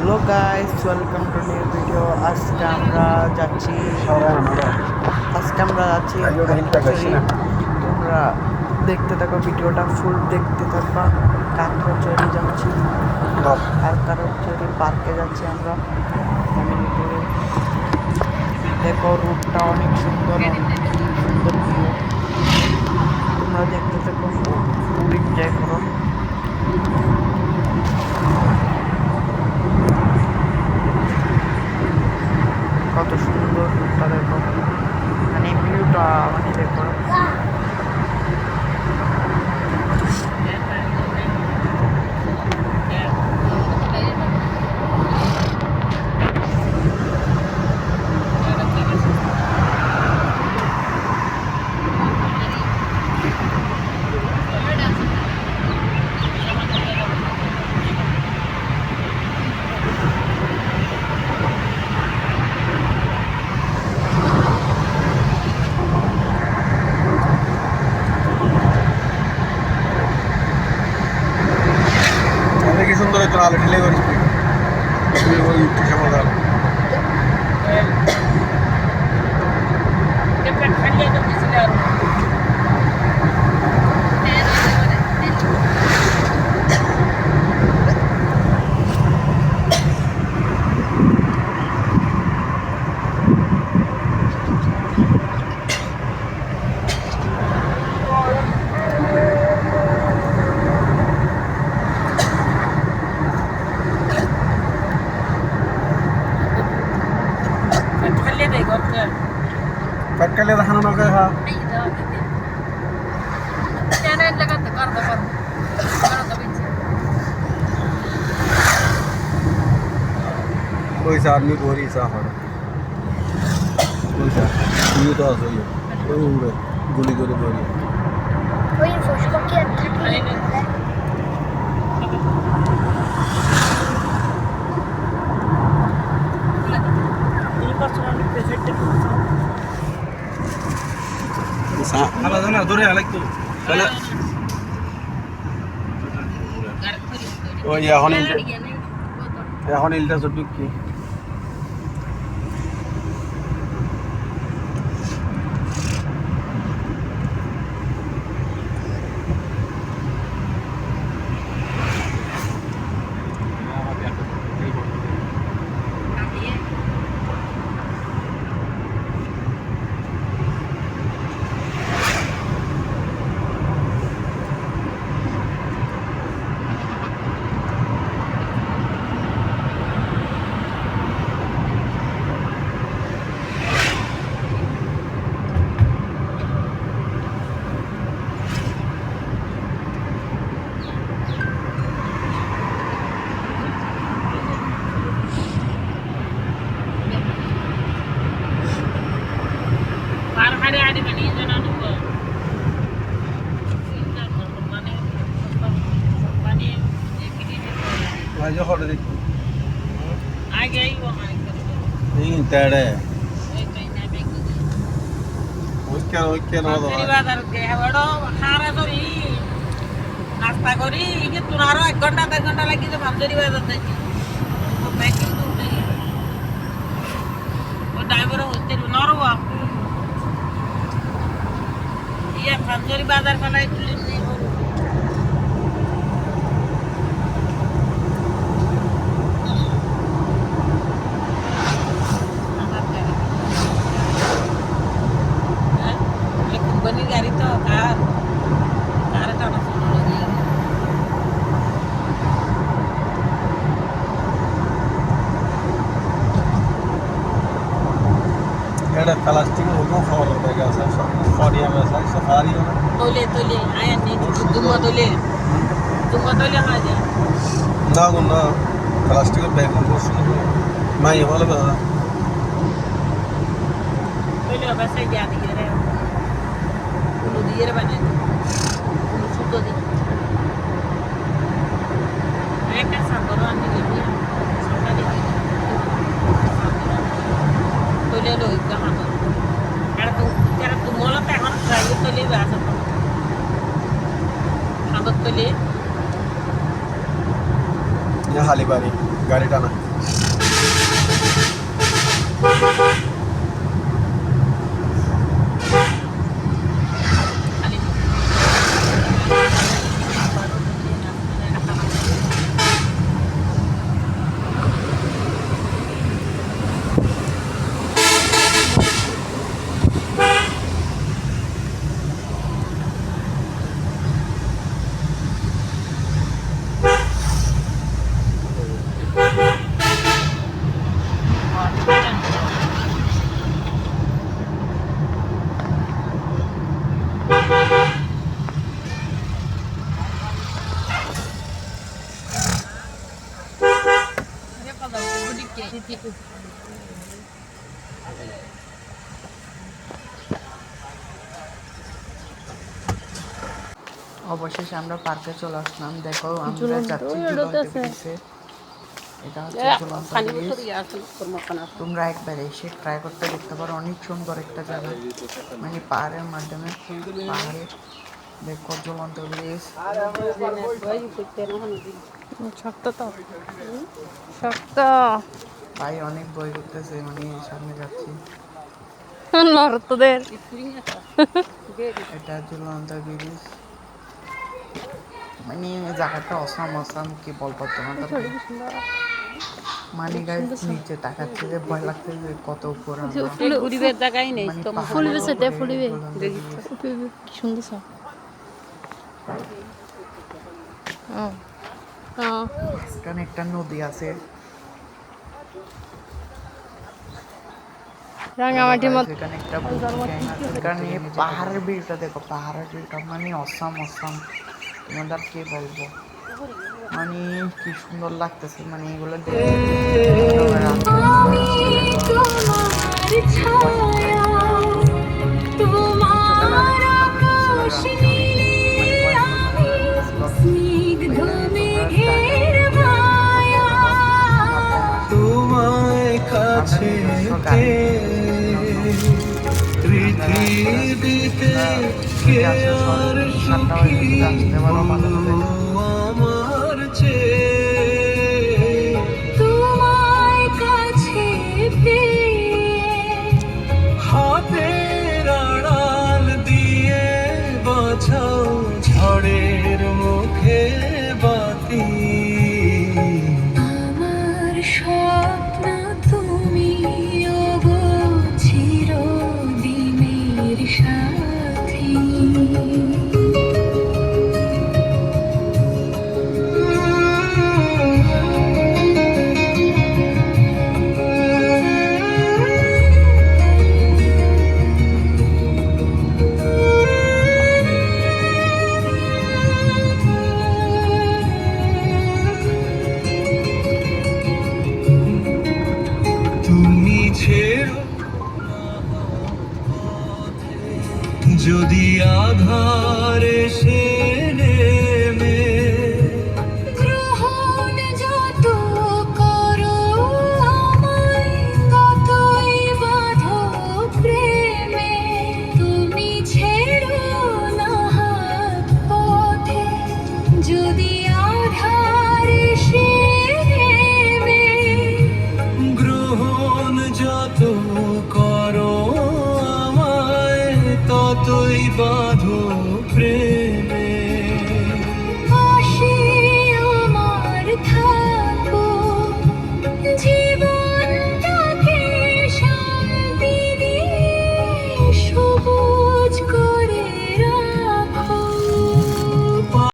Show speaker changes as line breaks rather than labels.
Hello guys, welcome to new video. আজকে আমরা যাচ্ছি খাগড়াছড়ি। তোমরা দেখতে থাকো, ভিডিওটা ফুল দেখতে থাকবা। খাগড়াছড়ি যাচ্ছি, খাগড়াছড়ি পার্কে যাচ্ছি আমরা ফ্যামিলি ট্যুরে। দেখো রুটটা অনেক সুন্দর, অনেক সুন্দর ভিউ। তোমরা দেখতে থাকো, ফুল এনজয় করো। কত সুন্দর রুটটা দেখো, মানে ভিউটা মানে দেখো।
কি সুন্দর হতো আলো ঠেলে করিস ওই সমাধান पटकले दहन नगे हा कोई सा आदमी बोरी सा हो कोई सा ये तो आसो ये कोई उड़े गुली गुली बोरी
कोई फोटो के থাকে
আলাদা না ধরে আলাক তো তাহলে ওই এখন ইলটা সব কি जो हट देखो
आगे ही वो हमारे
नहीं तेरे ओके ना दो
বাজার গে বড় খারা ধরি নাস্তা করি কি তুনারো 1 ঘন্টা 2 ঘন্টা লাগি যে ভাবজরি বাজার যাচ্ছি ও প্যাকিং করতে ও ড্রাইভার হচ্ছে নরবা ইয়া ভাবজরি বাজার ফলাই তুলি गाड़ी तो कार का ना सुनो लगी
एड़ा प्लास्टिक होगो खबर देगा सब फरिया में सब सफारी हो
तोले आया नहीं तुम तोले आ जा
ना गुना प्लास्टिक बैग में कुछ मैं ये वाला बता
तोले बस जा दिए रे उनु दिए रे बने उनु सुतो दी एक ऐसा बड़ा नहीं दिया छोटा दी तोले लो कहां तो तेरा तू मोला पे हम ट्राई तोले बात हम तोले
ये हाली बारी গাড়ি টানা
খালি
অবশেষে আমরা পার্কে চলে আসলাম। দেখো আমরা যাচ্ছি ঝুলন্ত ব্রিজে। এটা হচ্ছে ঝুলন্ত ব্রিজ। তোমরা একবার এসে ট্রাই করতে দেখতে পারো, অনেক সুন্দর একটা জায়গা, মানে পাহাড়ের মাধ্যমে পাহাড়ে দেখো ঝুলন্ত ব্রিজ।
শক্ত তো শক্ত
ভাই অনেক বই করতেছে, মানে সামনে যাচ্ছি।
তোদের
এটা ঝুলন্ত ব্রিজ, মানে জায়গাটা অসাম অসাম, কি বলবো তোমাদের। মানে গাইস নিচে তাকাচ্ছে যে ভয় লাগছে যে কত উপর আমরা।
গরিবের জায়গায় নেই,
মানে
ফুলবে সেটা
পাহাড়ের
ফুলবে
উপরে ঝুলন্ত
কি সুন্দর সব।
এখানে একটা নদী আছে,
রাঙামাটির মত
এখানে একটা বুকিং আছে। এখানে পাহাড়ের ভিউটা দেখো, পাহাড়ের ভিউটা মানে অসাম অসাম, তোমাদের কি বলবো, মানে কি সুন্দর লাগতেছে, মানে এগুলো
তোমায় কাছে পৃথিবীতে কে আর সুখী আমার চেয়ে
তোমায় কাছে পেয়ে
হাতের আড়াল দিয়ে বাঁচাও ঝড়ের মুখে বাতি
আমার স্বপ্ন তুমি ওগো চিরদিনের সাথী।
তুমি ছেড়ো যদি আধার এসে